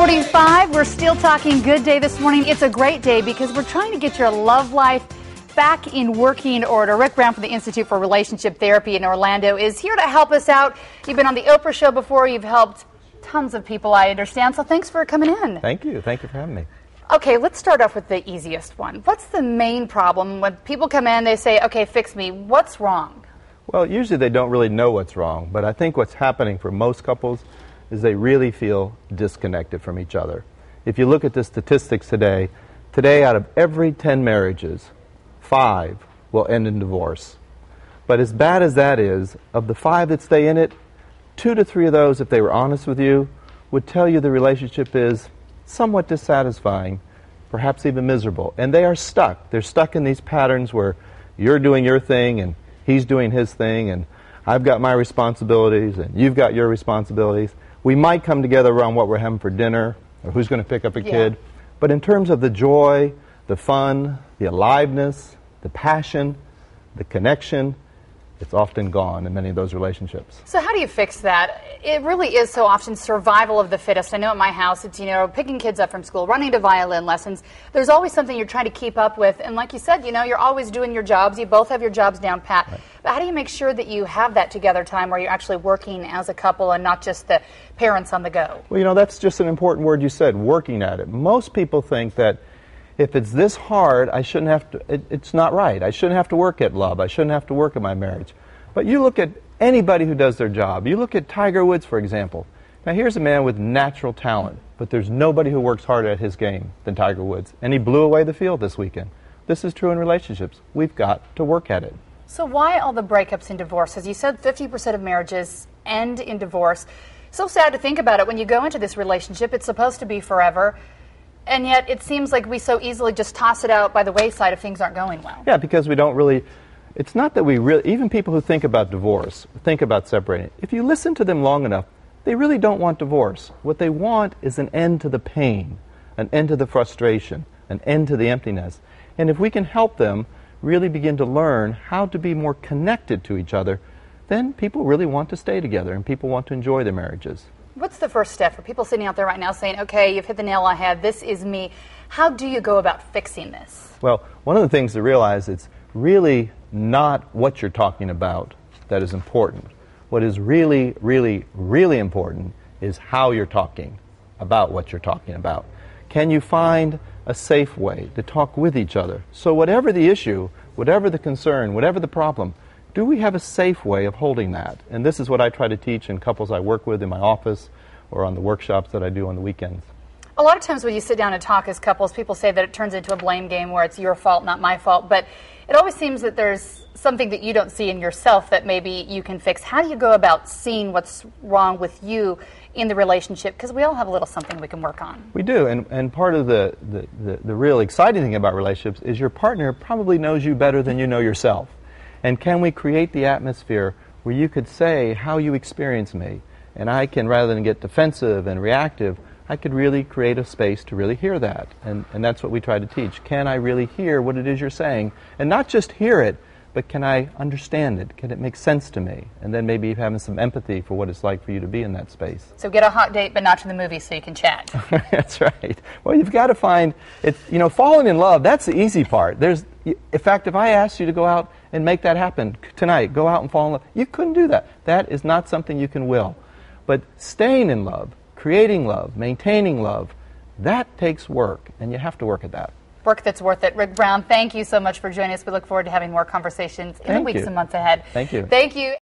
6:45, we're still talking good day this morning. It's a great day because we're trying to get your love life back in working order. Rick Brown from the Institute for Relationship Therapy in Orlando is here to help us out. You've been on the Oprah show before. You've helped tons of people, I understand. So thanks for coming in. Thank you. Thank you for having me. Okay, let's start off with the easiest one. What's the main problem when people come in, they say, okay, fix me. What's wrong? Well, usually they don't really know what's wrong, but I think what's happening for most couples is they really feel disconnected from each other. If you look at the statistics today out of every 10 marriages, 5 will end in divorce. But as bad as that is, of the 5 that stay in it, 2 to 3 of those, if they were honest with you, would tell you the relationship is somewhat dissatisfying, perhaps even miserable. And they are stuck. They're stuck in these patterns where you're doing your thing and he's doing his thing and I've got my responsibilities and you've got your responsibilities. We might come together around what we're having for dinner or who's going to pick up a kid. But in terms of the joy, the fun, the aliveness, the passion, the connection, it's often gone in many of those relationships. So how do you fix that? It really is so often survival of the fittest. I know at my house it's, picking kids up from school, running to violin lessons. There's always something you're trying to keep up with. And like you said, you're always doing your jobs. You both have your jobs down pat. Right. But how do you make sure that you have that together time where you're actually working as a couple and not just the parents on the go? Well, that's just an important word you said, working at it. Most people think that if it's this hard, I shouldn't have to, it's not right. I shouldn't have to work at love. I shouldn't have to work at my marriage. But you look at anybody who does their job. You look at Tiger Woods, for example. Now, here's a man with natural talent, but there's nobody who works harder at his game than Tiger Woods. And he blew away the field this weekend. This is true in relationships. We've got to work at it. So why all the breakups and divorces? You said 50% of marriages end in divorce. So sad to think about it. When you go into this relationship, it's supposed to be forever. And yet it seems like we so easily just toss it out by the wayside if things aren't going well. Yeah, because we don't really... It's not that we really... Even people who think about divorce, think about separating, if you listen to them long enough, they really don't want divorce. What they want is an end to the pain, an end to the frustration, an end to the emptiness. And if we can help them really begin to learn how to be more connected to each other, then people really want to stay together and people want to enjoy their marriages. What's the first step for people sitting out there right now saying, okay, you've hit the nail on the head, this is me. How do you go about fixing this? Well, one of the things to realize is really not what you're talking about that is important. What is really, really, really important is how you're talking about what you're talking about. Can you find a safe way to talk with each other? So whatever the issue, whatever the concern, whatever the problem, do we have a safe way of holding that? And this is what I try to teach in couples I work with in my office or on the workshops that I do on the weekends. A lot of times when you sit down and talk as couples, people say that it turns into a blame game where it's your fault, not my fault. But it always seems that there's something that you don't see in yourself that maybe you can fix. How do you go about seeing what's wrong with you in the relationship? Because we all have a little something we can work on. We do, and part of the real exciting thing about relationships is your partner probably knows you better than you know yourself. And can we create the atmosphere where you could say how you experience me, and I can, rather than get defensive and reactive, I could really create a space to really hear that. And that's what we try to teach. Can I really hear what it is you're saying? And not just hear it, but can I understand it? Can it make sense to me? And then maybe having some empathy for what it's like for you to be in that space. So get a hot date, but not to the movies so you can chat. That's right. Well, you've got to find, falling in love, that's the easy part. In fact, if I asked you to go out and make that happen tonight, go out and fall in love, you couldn't do that. That is not something you can will. But staying in love, creating love, maintaining love, that takes work, and you have to work at that. Work that's worth it. Rick Brown, thank you so much for joining us. We look forward to having more conversations in the weeks and months ahead. Thank you. Thank you.